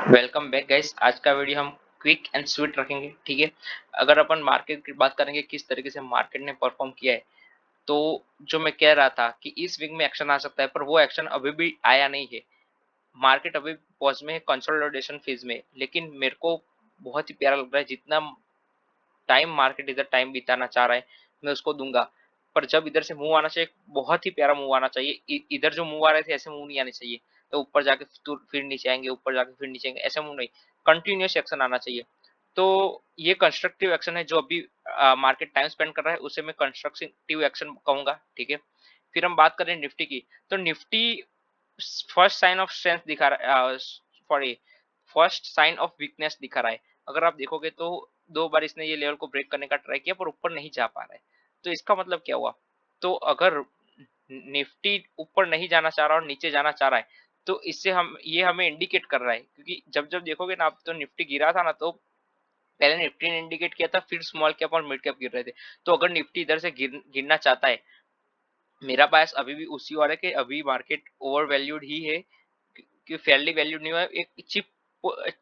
Welcome back guys. आज का video हम क्विक एंड स्वीट रखेंगे, ठीक है। अगर अपन मार्केट की बात करेंगे किस तरीके से मार्केट ने परफॉर्म किया है, तो जो मैं कह रहा था कि इस वीक में एक्शन आ सकता है, पर वो एक्शन अभी भी आया नहीं है। मार्केट अभी पॉज में है, कंसोलिडेशन फेज में है, लेकिन मेरे को बहुत ही प्यारा लग रहा है। जितना टाइम मार्केट इधर टाइम बिताना चाह रहा है, मैं उसको दूंगा। पर जब इधर से मूव आना चाहिए, बहुत ही प्यारा मूव आना चाहिए। इधर जो मूव आ रहे थे ऐसे मूव नहीं आने चाहिए। तो ऊपर जाके फिर नीचे आएंगे, ऊपर जाके फिर नीचे आएंगे, ऐसे मूव नहीं। कंटिन्यूस एक्शन आना चाहिए। तो ये कंस्ट्रक्टिव एक्शन है जो अभी मार्केट टाइम स्पेंड कर रहा है, उसे मैं कंस्ट्रक्टिव एक्शन कहूंगा, ठीक है। फिर हम बात करें निफ्टी की, तो Nifty first sign of strength दिखा रहा है, sorry, first sign of weakness दिखा रहा है। अगर आप देखोगे तो दो बार इसने ये लेवल को ब्रेक करने का ट्राई किया, पर ऊपर नहीं जा पा रहा है। तो इसका मतलब क्या हुआ? तो अगर निफ्टी ऊपर नहीं जाना चाह रहा और नीचे जाना चाह रहा है, तो इससे हम ये हमें इंडिकेट कर रहा है, क्योंकि जब जब देखोगे ना आप, तो निफ्टी गिरा था ना, तो पहले निफ्टी ने इंडिकेट किया था, फिर स्मॉल कैप और मिड कैप गिर रहे थे। तो अगर निफ्टी इधर से गिरना चाहता है, मेरा बायस अभी भी उसी वाला है कि अभी मार्केट ओवर वैल्यूड ही है, कि फेयरली वैल्यूड नहीं हुआ है। एक चिप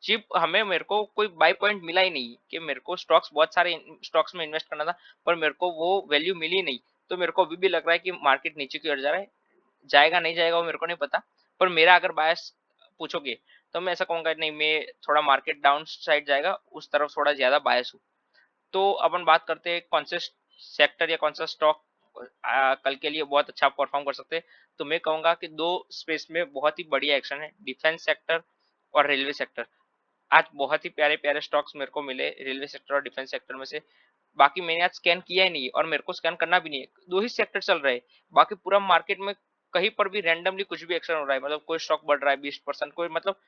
चिप हमें, मेरे को कोई बाय पॉइंट मिला ही नहीं कि मेरे को स्टॉक्स, बहुत सारे स्टॉक्स में इन्वेस्ट करना था, पर मेरे को वो वैल्यू मिली नहीं। तो मेरे को अभी भी लग रहा है कि मार्केट नीचे की ओर जा रहा है। जाएगा नहीं जाएगा वो मेरे को नहीं पता, पर मेरा अगर बायस पूछोगे, तो मैं ऐसा कहूंगा नहीं, मैं थोड़ा मार्केट डाउन साइड जाएगा उस तरफ थोड़ा ज्यादा बायस हूँ। तो अपन बात करते हैं कौन से सेक्टर या कौन सा स्टॉक कल के लिए बहुत अच्छा परफॉर्म कर सकते हैं। तो मैं कहूंगा कि दो स्पेस में बहुत ही बढ़िया एक्शन है, डिफेंस सेक्टर और रेलवे सेक्टर। आज बहुत ही प्यारे प्यारे स्टॉक्स मेरे को मिले रेलवे सेक्टर और डिफेंस सेक्टर में से। बाकी मैंने आज स्कैन किया ही नहीं, और मेरे को स्कैन करना भी नहीं है। दो ही सेक्टर चल रहे हैं, बाकी पूरा मार्केट में कहीं पर भी रैंडमली कुछ भी एक्शन हो रहा है। मतलब कोई स्टॉक बढ़ रहा है 20%, कोई मतलब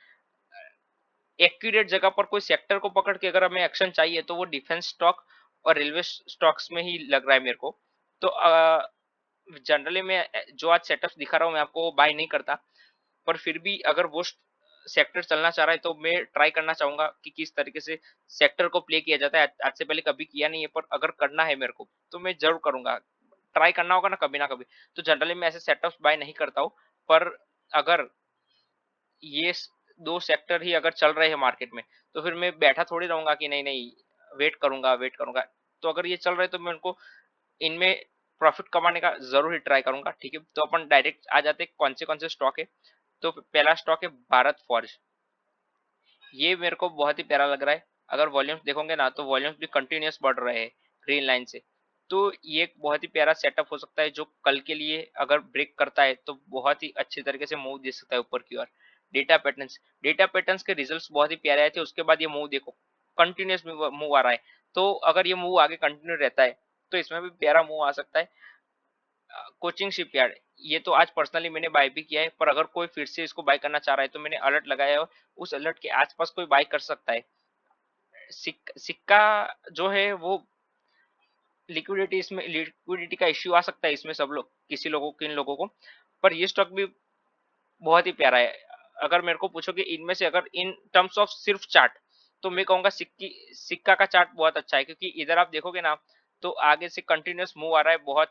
एक्यूरेट जगह पर कोई सेक्टर को पकड़ के अगर हमें एक्शन चाहिए, तो वो डिफेंस स्टॉक और रेलवे स्टॉक्स में ही लग रहा है मेरे को। तो जनरली मैं जो आज सेटअप्स दिखा रहा हूँ, मैं आपको बाय नहीं करता, पर फिर भी अगर वो सेक्टर चलना चाह रहा है, तो मैं ट्राई करना चाहूंगा कि किस तरीके से सेक्टर को प्ले किया जाता है। आज से पहले कभी किया नहीं है, पर अगर करना है मेरे को, तो मैं जरूर करूंगा। ट्राई करना होगा ना कभी। तो जनरली मैं ऐसे सेटअप्स बाय नहीं करता हूँ, पर अगर ये दो सेक्टर ही अगर चल रहे हैं मार्केट में, तो फिर मैं बैठा थोड़ी रहूंगा कि नहीं नहीं, वेट करूंगा। तो अगर ये चल रहा है, तो मैं उनको इनमें प्रॉफिट कमाने का जरूर ही ट्राई करूंगा, ठीक है। तो अपन डायरेक्ट आ जाते हैं कौन से स्टॉक है। तो पहला स्टॉक है भारत फॉर्ज। ये मेरे को बहुत ही प्यारा लग रहा है। अगर वॉल्यूम्स देखोगे ना, तो वॉल्यूम्स भी कंटिन्यूस बढ़ रहे हैं ग्रीन लाइन से। तो ये एक बहुत ही प्यारा सेटअप हो सकता है, जो कल के लिए अगर ब्रेक करता है, तो बहुत ही अच्छे तरीके से मूव दे सकता है ऊपर की ओर। डेटा पैटर्न्स के रिजल्ट्स बहुत ही प्यारे आए थे, उसके बाद ये मूव देखो, कंटिन्यूस मूव आ रहा है। तो अगर ये मूव आगे कंटिन्यू रहता है, तो इसमें भी प्यारा मूव आ सकता है। कोचिंग शिपयार्ड, ये तो आज पर्सनली मैंने बाय भी किया है, पर अगर कोई फिर से इसको बाय करना चाह रहा है, तो मैंने अलर्ट लगाया है, उस अलर्ट के आसपास कोई बाय कर सकता है। सिक्का जो है वो, लिक्विडिटी का इश्यू आ सकता है इसमें, सब लोग, किसी लोगों किन लोगों को। पर ये स्टॉक भी बहुत ही प्यारा है। अगर मेरे को पूछोगे इनमें से, अगर इन टर्म्स ऑफ सिर्फ चार्ट, तो मैं कहूंगा सिक्का का चार्ट बहुत अच्छा है, क्योंकि इधर आप देखोगे ना, तो आगे से कंटिन्यूस मूव आ रहा है बहुत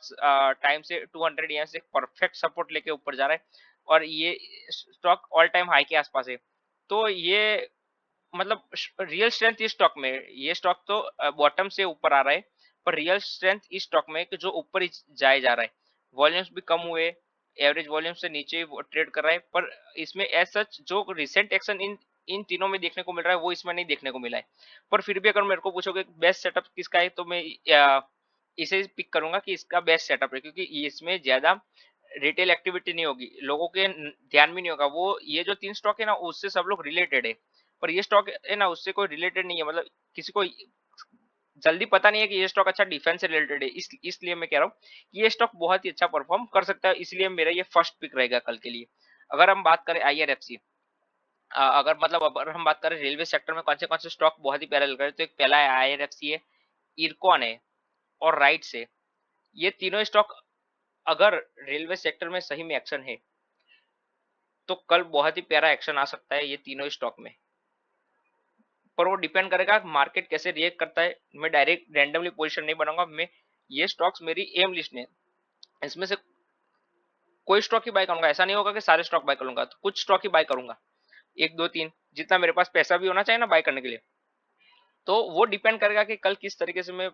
टाइम से। 200 यहाँ से परफेक्ट सपोर्ट लेके ऊपर जा रहा है, और ये स्टॉक ऑल टाइम हाई के आसपास है। तो ये मतलब रियल स्ट्रेंथ इस स्टॉक में है। ये स्टॉक तो बॉटम से ऊपर आ रहा है, पर रियल स्ट्रेंथ इस स्टॉक में है कि जो ऊपर ही जाए जा रहा है। वॉल्यूम्स भी कम हुए, एवरेज वॉल्यूम से नीचे ही ट्रेड कर रहा है। पर इसमें एज सच जो रिसेंट एक्शन इन इन तीनों में देखने को मिल रहा है, वो इसमें नहीं देखने को मिला है। पर फिर भी अगर मेरे को पूछोगे बेस्ट सेटअप किसका है, तो मैं इसे पिक करूंगा कि इसका बेस्ट सेटअप है, क्योंकि इसमें ज्यादा रिटेल एक्टिविटी नहीं होगी, लोगों के ध्यान में नहीं होगा। वो ये जो तीन स्टॉक है ना, उससे सब लोग रिलेटेड है, पर ये स्टॉक है ना, उससे कोई रिलेटेड नहीं है। मतलब किसी को जल्दी पता नहीं है कि ये स्टॉक अच्छा डिफेंस से रिलेटेड है। इसलिए मैं कह रहा हूँ कि ये स्टॉक बहुत ही अच्छा परफॉर्म कर सकता है, इसलिए मेरा ये फर्स्ट पिक रहेगा कल के लिए। अगर हम बात करें आईआरएफसी, अगर मतलब अगर हम बात करें रेलवे सेक्टर में कौन से स्टॉक बहुत ही प्यारे लग रहे हैं, तो एक पहला है आईआरएफसी है, इरकॉन है, और राइट्स है। ये तीनों स्टॉक अगर रेलवे सेक्टर में सही में एक्शन है, तो कल बहुत ही प्यारा एक्शन आ सकता है ये तीनों स्टॉक में। पर वो डिपेंड करेगा मार्केट कैसे रिएक्ट करता है। मैं डायरेक्ट रैंडमली पोजीशन नहीं बनाऊंगा। मैं ये स्टॉक्स मेरी एम लिस्ट में, इसमें से कोई स्टॉक ही बाय करूंगा। ऐसा नहीं होगा कि सारे स्टॉक बाय करूंगा, तो कुछ स्टॉक ही बाय करूंगा, एक दो तीन। जितना मेरे पास पैसा भी होना चाहिए ना बाय करने के लिए। तो वो डिपेंड करेगा कि कल किस तरीके से मैं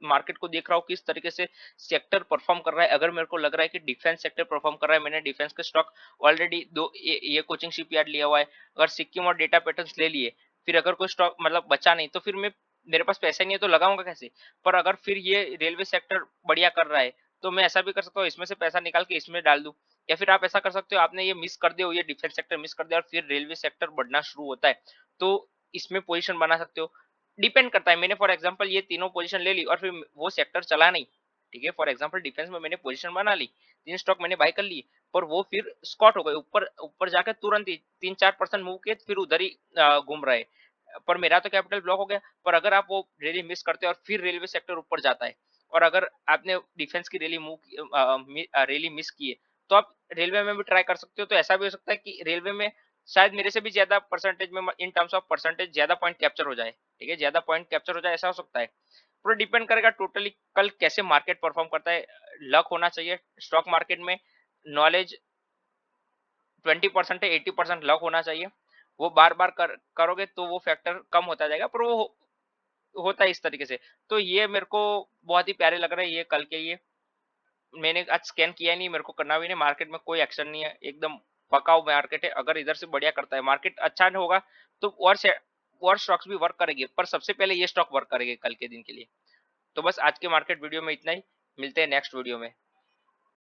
मार्केट को देख रहा हूँ, किस तरीके से सेक्टर परफॉर्म कर रहा है। अगर मेरे को लग रहा है कि डिफेंस सेक्टर परफॉर्म कर रहा है, मैंने डिफेंस के स्टॉक ऑलरेडी दो ये कोचिंग शिपयार्ड लिया हुआ है, अगर सिक्किम और डेटा पैटर्न्स ले लिए, फिर अगर कोई स्टॉक मतलब बचा नहीं तो फिर मैं, मेरे पास पैसा नहीं है तो लगाऊंगा कैसे। पर अगर फिर ये रेलवे सेक्टर बढ़िया कर रहा है तो मैं ऐसा भी कर सकता हूँ, इसमें से पैसा निकाल के इसमें डाल दूं। या फिर आप ऐसा कर सकते हो, आपने ये मिस कर दिया, ये डिफेंस सेक्टर मिस कर दिया और फिर रेलवे सेक्टर बढ़ना शुरू होता है, तो इसमें पोजीशन बना सकते हो। डिपेंड करता है, मैंने फॉर एग्जांपल ये तीनों पोजीशन ले ली और फिर वो सेक्टर चला नहीं, ठीक है, फॉर एग्जांपल डिफेंस में मैंने पोजीशन बना ली, 3 स्टॉक मैंने बाय कर ली, पर वो फिर स्कॉट हो गए, ऊपर ऊपर जाकर तुरंत ही 3-4% मूव किए, फिर उधर ही घूम रहे, पर मेरा तो कैपिटल ब्लॉक हो गया। पर अगर आप वो रैली मिस करते हो और फिर रेलवे सेक्टर ऊपर जाता है, और अगर आपने डिफेंस की रैली रैली मिस की है, तो आप रेलवे में भी ट्राई कर सकते हो। तो ऐसा भी हो सकता है कि रेलवे में शायद मेरे से भी ज्यादा परसेंटेज में, इन टर्म्स ऑफ परसेंटेज ज्यादा पॉइंट कैप्चर हो जाए, ठीक है, ज्यादा पॉइंट कैप्चर हो जाए, ऐसा हो सकता है। पूरा डिपेंड करेगा टोटली कल कैसे मार्केट परफॉर्म करता है। लक होना चाहिए स्टॉक मार्केट में, नॉलेज 20% है, 80% लक होना चाहिए। वो बार बार करोगे तो वो फैक्टर कम होता जाएगा, पर वो होता है इस तरीके से। तो ये मेरे को बहुत ही प्यारे लग रहे हैं ये कल के, ये मैंने आज स्कैन किया नहीं, मेरे को करना भी नहीं, मार्केट में कोई एक्शन नहीं है, एकदम पकाऊ मार्केट है। अगर इधर से बढ़िया करता है मार्केट, अच्छा नहीं होगा तो और स्टॉक्स भी वर्क करेंगे, पर सबसे पहले ये स्टॉक वर्क करेंगे कल के दिन के लिए। तो बस आज के मार्केट वीडियो में इतना ही, मिलते हैं नेक्स्ट वीडियो में।